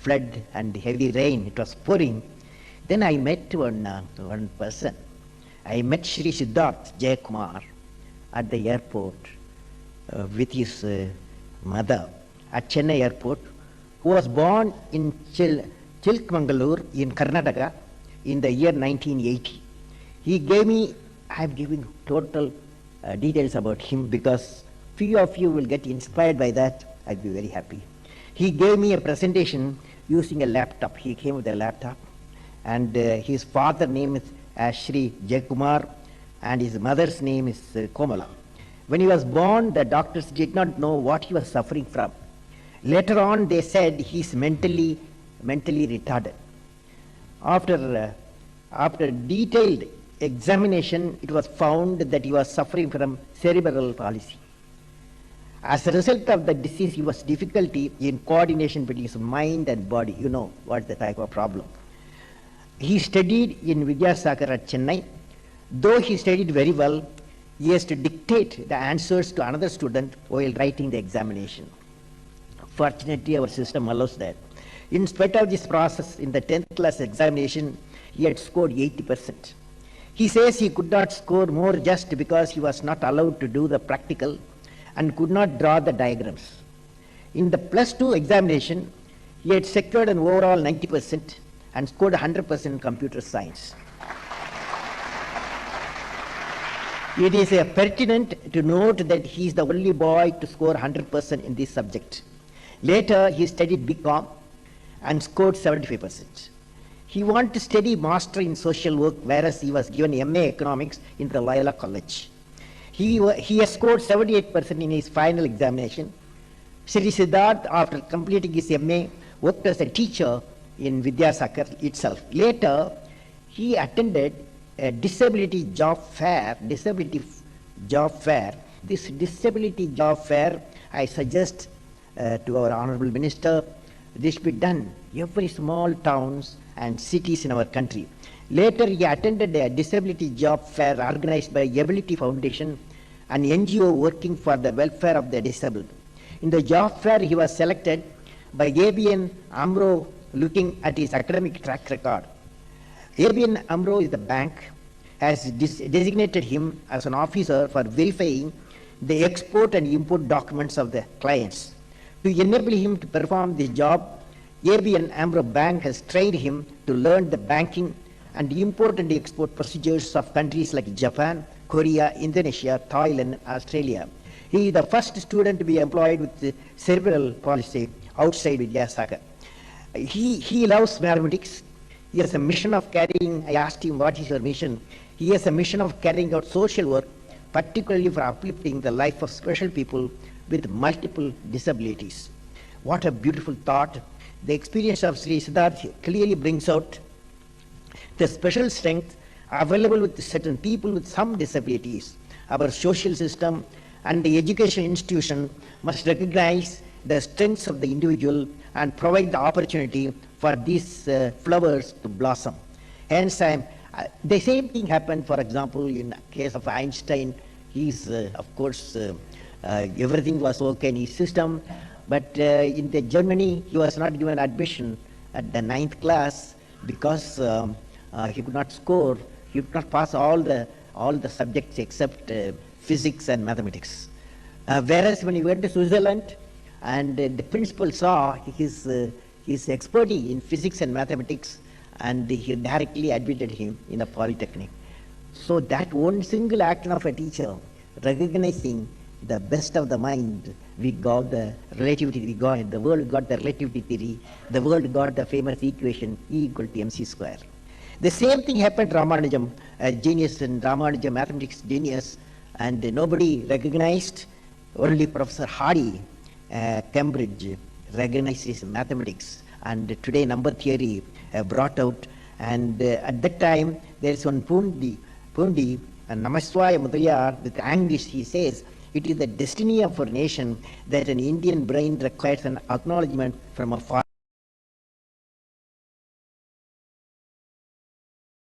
flood and heavy rain. It was pouring. Then I met one person. I met Shri Siddharth Jayakumar at the airport with his mother at Chennai airport, who was born in Chilkmangalur in Karnataka in the year 1980. He gave me, I am giving total details about him because few of you will get inspired by that. I'll be very happy. He gave me a presentation using a laptop. He came with a laptop, and his father's name is Shri Jayakumar, and his mother's name is Komala. When he was born, the doctors did not know what he was suffering from. Later on, they said he's mentally retarded. After detailed examination, it was found that he was suffering from cerebral palsy. As a result of the disease, he was difficulty in coordination between his mind and body. You know what the type of problem. He studied in Vidyasagar at Chennai. Though he studied very well, he has to dictate the answers to another student while writing the examination. Fortunately, our system allows that. In spite of this process, in the 10th class examination, he had scored 80%. He says he could not score more just because he was not allowed to do the practical and could not draw the diagrams. In the plus 2 examination, he had secured an overall 90% and scored 100% in computer science. It is pertinent to note that he is the only boy to score 100% in this subject. Later, he studied BCom and scored 75%. He wanted to study master in social work, whereas he was given MA Economics in the Loyola College. He has scored 78% in his final examination. Shri Siddharth, after completing his MA, worked as a teacher in Vidyasagar itself. Later, he attended a disability job fair. This disability job fair, I suggest to our Honorable Minister, this should be done every small towns and cities in our country. Later, he attended a disability job fair organized by Ability Foundation, an NGO working for the welfare of the disabled. In the job fair, he was selected by ABN AMRO looking at his academic track record. ABN AMRO is the bank, has designated him as an officer for verifying the export and import documents of the clients. To enable him to perform this job, ABN AMRO Bank has trained him to learn the banking and import and export procedures of countries like Japan, Korea, Indonesia, Thailand, Australia. He is the first student to be employed with cerebral palsy outside Vidyasagar. He loves mathematics. He has a mission of carrying, I asked him, what is your mission? He has a mission of carrying out social work, particularly for uplifting the life of special people with multiple disabilities. What a beautiful thought. The experience of Sri Siddharth clearly brings out the special strength available with certain people with some disabilities. Our social system and the education institution must recognize the strengths of the individual and provide the opportunity for these flowers to blossom. Hence, the same thing happened, for example, in the case of Einstein. He's, of course, everything was okay in his system, but in Germany, he was not given admission at the 9th class because he could not score. He could not pass all the subjects except physics and mathematics. Whereas when he went to Switzerland, and the principal saw his expertise in physics and mathematics, and he directly admitted him in a polytechnic. So that one single action of a teacher, recognizing the best of the mind, we got the relativity, the world got the relativity theory, the world got the famous equation E equal to mc square. The same thing happened to Ramanujam, a genius in Ramanujam, mathematics genius, and nobody recognized. Only Professor Hardy, Cambridge, recognized his mathematics, and today number theory brought out. And at that time, there is one Pundi, and Namaswaya Mudaliar, with anguish, he says, it is the destiny of our nation that an Indian brain requires an acknowledgement from a foreign